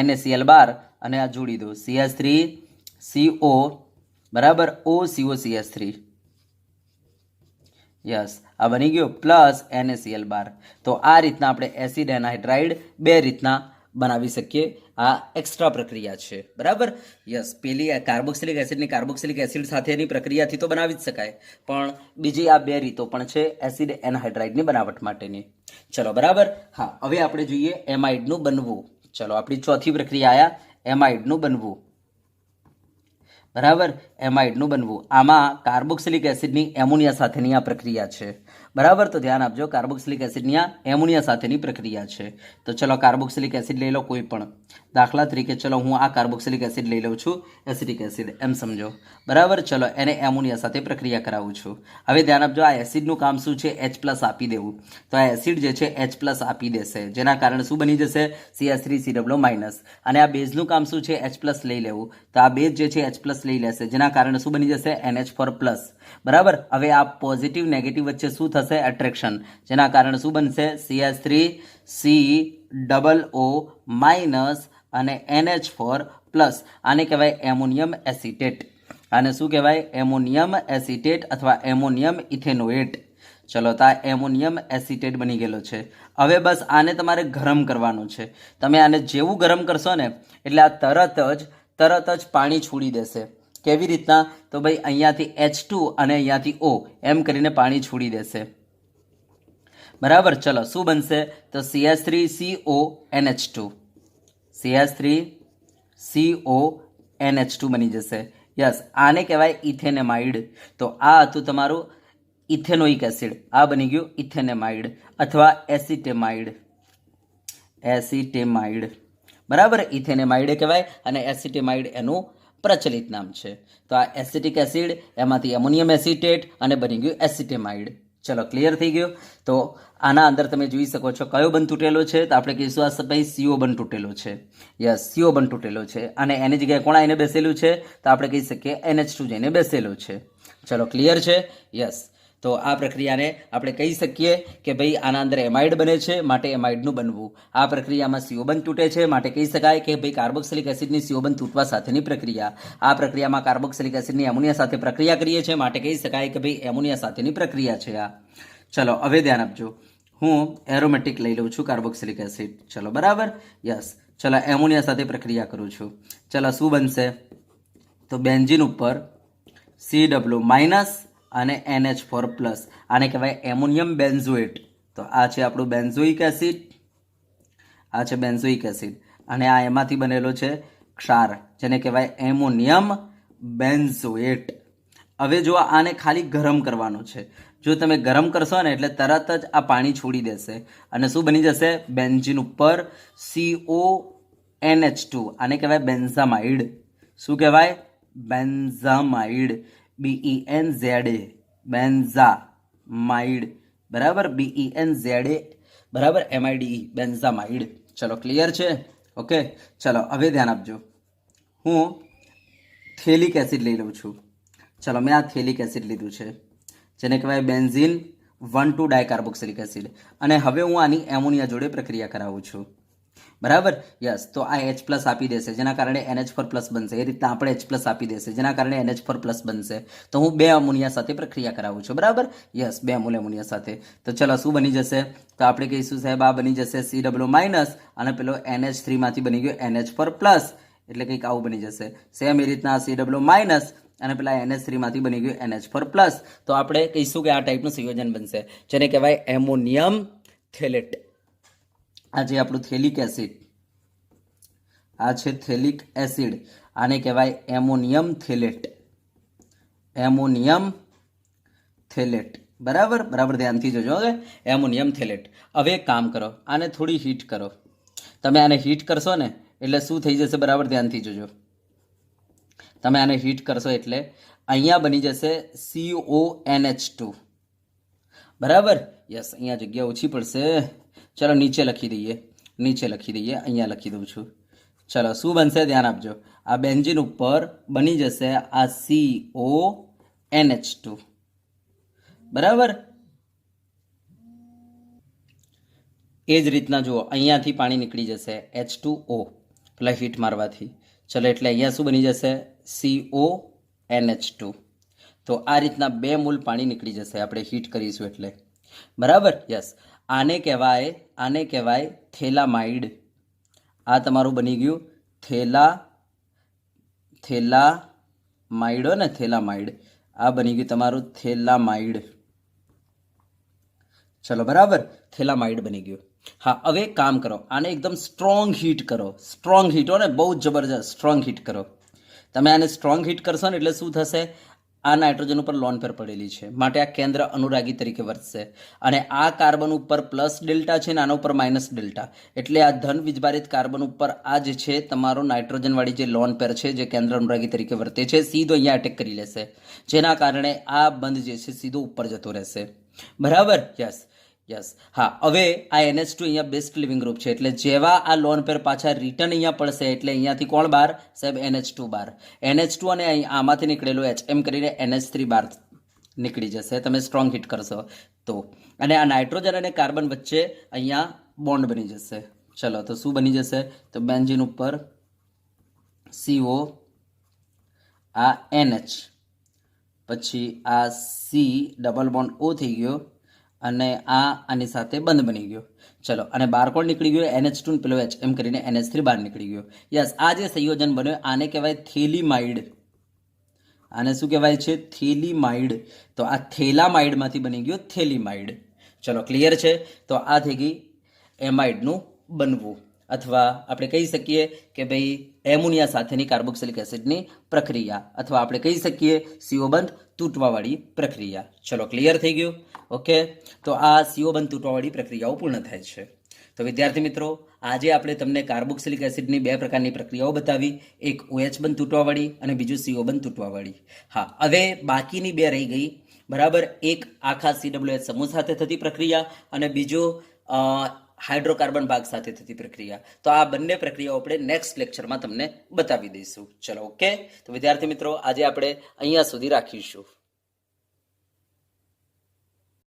NaCl બાર અને આ જોડી દો, CH3CO બરાબર OCOCH3. યસ, આ બની ગયો પ્લસ NaCl બાર. તો આ રીતના આપણે એસિડ એનહાઇડ્રાઇડ બે રીતના બનાવી શકીએ. આ એક્સ્ટ્રા પ્રક્રિયા છે, બરાબર. યસ, પેલી કાર્બોક્સિલિક એસિડની કાર્બોક્સિલિક એસિડ સાથેની પ્રક્રિયાથી તો બનાવી જ શકાય, પણ બીજી આ બે રીતો પણ છે એસિડ એનહાઇડ્રાઇડની બનાવટ માટેની. ચલો, બરાબર. હા, હવે આપણે જોઈએ એમાઇડનું બનવું. ચલો, આપણી ચોથી પ્રક્રિયા આયા, એમાઇડનું બનવું. બરાબર, એમાઇડનું બનવું. આમાં કાર્બોક્સિલિક એસિડની એમોનિયા સાથેની આ પ્રક્રિયા છે, બરાબર. તો ધ્યાન આપજો, કાર્બોક્સિલિક એસિડની આ એમોનિયા સાથેની પ્રક્રિયા છે. તો ચલો, કાર્બોક્સિલિક એસિડ લઈ લો કોઈ પણ. દાખલા તરીકે ચલો હું આ કાર્બોક્સિલિક એસિડ લઈ લઉં છું, એસિટિક એસિડ એમ સમજો, બરાબર. ચલો, એને એમોનિયા સાથે પ્રક્રિયા કરાવું છું. હવે ધ્યાન આપજો, આ એસિડનું કામ શું છે, H+ આપી દેવું. તો આ એસિડ જે છે H+ આપી દેશે, જેના કારણે શું બની જશે, CH3COO-. અને આ બેઝનું કામ શું છે, H+ લઈ લેવું. તો આ બેઝ જે છે H+ લઈ લેશે, જેના કારણે શું બની જશે, NH4+. બરાબર. હવે આ પોઝિટિવ નેગેટિવ વચ્ચે શું થશે, એટ્રેક્શન, જેના કારણે શું બનશે, CH3COO- અને NH4+. આને કહેવાય એમોનિયમ એસિટેટ. આને શું કહેવાય, એમોનિયમ એસિટેટ અથવા એમોનિયમ ઇથેનોએટ. ચલો, તો આ એમોનિયમ એસિટેટ બની ગયેલો છે. હવે બસ આને તમારે ગરમ કરવાનું છે. તમે આને જેવું ગરમ કરશો ને એટલે આ તરત જ પાણી છોડી દેશે. કેવી રીતના, તો ભાઈ અહીંયાથી H2 અને અહીંયાથી O એમ કરીને પાણી છોડી દેશે, બરાબર. ચલો, શું બનશે, તો CH3CONH2, CH3CONH2 બની જશે. યસ, આને કહેવાય ઇથેનેમાઇડ. તો આ હતું તમારું ઇથેનોઇક એસિડ, આ બની ગયું ઇથેનેમાઇડ અથવા એસિટેમાઇડ, બરાબર. ઇથેનેમાઇડ કહેવાય અને એસિટેમાઇડ એનું પ્રચલિત નામ છે. તો આ એસિટિક એસિડ, એમાંથી એમોનિયમ એસિટેટ અને બની ગયું એસિટેમાઇડ. ચલો, ક્લિયર થઈ ગયું. તો આના અંદર તમે જોઈ શકો છો કયો બંધ તૂટેલો છે, તો આપણે કહીશું આ ભાઈ CO બંધ તૂટેલો છે. યસ, CO બંધ તૂટેલો છે અને એની જગ્યાએ કોણ આવીને બેસેલું છે, તો આપણે કહી શકીએ NH2 જઈને બેસેલું છે. ચલો, ક્લિયર છે? યસ. તો આ પ્રક્રિયાને આપણે કહી શકીએ કે ભાઈ આના અંદર એમાઇડ બને છે, માટે એમાઇડનું બનવું. આ પ્રક્રિયામાં CO બંધ તૂટે છે, માટે કહી શકાય કે ભાઈ કાર્બોક્સિલિક એસિડની CO બંધ તૂટવા સાથેની પ્રક્રિયા. આ પ્રક્રિયામાં કાર્બોક્સિલિક એસિડની એમોનિયા સાથે પ્રક્રિયા કરીએ છીએ, માટે કહી શકાય કે ભાઈ એમોનિયા સાથેની પ્રક્રિયા છે આ. ચલો હવે ધ્યાન આપજો, હું એરોમેટિક લઈ લઉં છું કાર્બોક્સિલિક એસિડ. ચલો બરાબર, યસ. ચલો એમોનિયા સાથે પ્રક્રિયા કરું છું. ચલો શું બનશે? તો બેન્ઝીન ઉપર CW માઇનસ અને NH4 પ્લસ, આને કહેવાય એમોનિયમ બેન્ઝોએટ. તો આ છે આપણું બેન્ઝોઇક એસિડ, આ છે બેન્ઝોઇક એસિડ, અને આ એમાંથી બનેલો છે ક્ષાર, જેને કહેવાય એમોનિયમ બેન્ઝોએટ. હવે જો આને ખાલી ગરમ કરવાનું છે, જો તમે ગરમ કરશો ને એટલે તરત જ આ પાણી છોડી દેશે અને શું બની જશે? બેન્ઝીન ઉપર CONH2, આને કહેવાય બેન્ઝામાઇડ. શું કહેવાય? બેન્ઝામાઇડ. BENZA, બેન્ઝામાઇડ. બરાબર, BENZA બરાબર, MIDE, બેન્ઝામાઇડ. ચલો ક્લિયર છે? ઓકે. ચલો હવે ધ્યાન આપજો, હું થેલિક એસિડ લઈ લઉં છું. ચલો મેં આ થેલિક એસિડ લીધું છે, જેને કહેવાય બેન્ઝીન 1,2 ડાયકાર્બોક્સિલિક એસિડ, અને હવે હું આની એમોનિયા જોડે પ્રક્રિયા કરાવું છું. બરાબર, યસ. તો આ H+ આપી દેશે, જેના કારણે NH4 પ્લસ બનશે. એ રીતના આપણે H+ આપી દેશે, જેના કારણે NH4 પ્લસ બનશે. તો હું 2 અમોનિયા સાથે પ્રક્રિયા કરાવું છું. બરાબર, યસ, 2 અમોલ એમોનિયા સાથે. તો ચલો શું બની જશે? તો આપણે કહીશું સાહેબ આ બની જશે CW માઇનસ અને પેલો NH3 માંથી બની ગયો NH4 પ્લસ, એટલે કંઈક આવું બની જશે. સેમ એ રીતના CW માઇનસ અને પેલા NH3 માંથી બની ગયું NH4 પ્લસ. તો આપણે કહીશું કે આ ટાઈપનું સંયોજન બનશે, જેને કહેવાય એમોનિયમ થેલેટ. આ જે આપણું થેલિક એસિડ, આ છે થેલિક એસિડ, આને કહેવાય એમોનિયમ થેલેટ. Ammonium phthalate. બરાબર, બરાબર ધ્યાનથી જોજો. Okay, ammonium phthalate. હવે એક કામ કરો, આને થોડી હીટ કરો. તમે આને હીટ કરશો ને એટલે શું થઈ જશે? બરાબર ધ્યાનથી જોજો. તમે આને હીટ કરશો એટલે અહીંયા બની જશે CONH2. બરાબર, યસ. અહીંયા જગ્યા ઓછી પડશે. ચલો નીચે લખી દઈએ, નીચે લખી દઈએ, અહીંયા લખી દઉં છું. ચલો શું બનશે? ધ્યાન આપજો. આ બેન્ઝીન ઉપર બની જશે આ CONH2. બરાબર, એ જ રીતના જુઓ, અહીંયાથી પાણી નીકળી જશે H2O પેલા હીટ મારવાથી. ચલો એટલે અહીંયા શું બની જશે? CONH2. તો આ રીતના 2 મોલ પાણી નીકળી જશે આપણે હીટ કરીશું એટલે. બરાબર, યસ. આને કહેવાય થેલામાઇડ. આ તમારું બની ગયું થેલામાઇડ ને, થેલામાઇડ. આ બની ગયું તમારું થેલામાઇડ. ચલો બરાબર, થેલામાઇડ બની ગયું. હા, હવે એક કામ કરો, આને એકદમ સ્ટ્રોંગ હીટ કરો. સ્ટ્રોંગ હીટ હો ને, બહુ જબરજસ્ત સ્ટ્રોંગ હીટ કરો. તમે આને સ્ટ્રોંગ હીટ કરશો ને એટલે શું થશે? આ નાઇટ્રોજન ઉપર લોન પેર પડેલી છે, માટે આ કેન્દ્ર અનુરાગી તરીકે વર્તશે. અને આ કાર્બન ઉપર પ્લસ ડેલ્ટા છે ને આના ઉપર માઇનસ ડેલ્ટા, એટલે આ ધન વીજભારિત કાર્બન ઉપર આ જે છે તમારો નાઇટ્રોજન વાળી જે લોન પેર છે, જે કેન્દ્ર અનુરાગી તરીકે વર્તે છે, સીધો અહીંયા અટેક કરી લેશે, જેના કારણે આ બંધ જે છે સીધો ઉપર જતો રહેશે. બરાબર, યસ, યસ. હા, હવે આ NH2 અહીંયા બેસ્ટ લિવિંગ ગ્રુપ છે, એટલે જેવા આ લોન પેર પાછા રિટર્ન અહીંયા પડશે એટલે અહીંયાથી કોણ બહાર? સાહેબ NH2 બહાર. NH2 અને આમાંથી નીકળેલો H એમ કરીને NH3 બહાર નીકળી જશે, તમે સ્ટ્રોંગ હિટ કરશો તો. અને આ નાઇટ્રોજન અને કાર્બન વચ્ચે અહીંયા બોન્ડ બની જશે. ચલો તો શું બની જશે? તો બેન્ઝીન ઉપર CO, આ NH, પછી આ C ડબલ બોન્ડ O થઈ ગયો, અને આ આની સાથે બંધ બની ગયો. ચલો, અને બાર કોણ નીકળી ગયો? NH2 પેલો H એમ કરીને NH3 બહાર નીકળી ગયો. યસ, આ જે સંયોજન બન્યો આને કહેવાય થેલીમાઇડ. આને શું કહેવાય છે? થેલીમાઇડ. તો આ થેલામાઇડમાંથી બની ગયો થેલીમાઇડ. ચલો ક્લિયર છે? તો આ થઈ ગઈ એમાઇડનું બનવું, અથવા આપણે કહી શકીએ કે ભાઈ એમોનિયા સાથેની કાર્બોક્સિલિક એસિડની પ્રક્રિયા, અથવા આપણે કહી શકીએ CO બંધ તૂટવાવાળી પ્રક્રિયા. ચલો ક્લિયર થઈ ગયું? ઓકે, તો આ CO બંધ તૂટવાવાળી પ્રક્રિયાઓ પૂર્ણ થાય છે. તો વિદ્યાર્થી મિત્રો, આજે આપણે તમને કાર્બોક્સિલિક એસિડની 2 પ્રકારની પ્રક્રિયાઓ બતાવી, એક OH બંધ તૂટવાવાળી અને બીજું CO બંધ તૂટવાવાળી. હા, હવે બાકીની 2 રહી ગઈ. બરાબર, એક આખા COH સમૂહ સાથે થતી પ્રક્રિયા અને બીજો હાઇડ્રોકાર્બન ભાગ સાથે થતી પ્રક્રિયા. તો આ બંને પ્રક્રિયાઓ આપણે નેક્સ્ટ લેક્ચરમાં તમને બતાવી દઈશું. ચલો ઓકે, તો વિદ્યાર્થી મિત્રો આજે આપણે અહીંયા સુધી રાખીશું.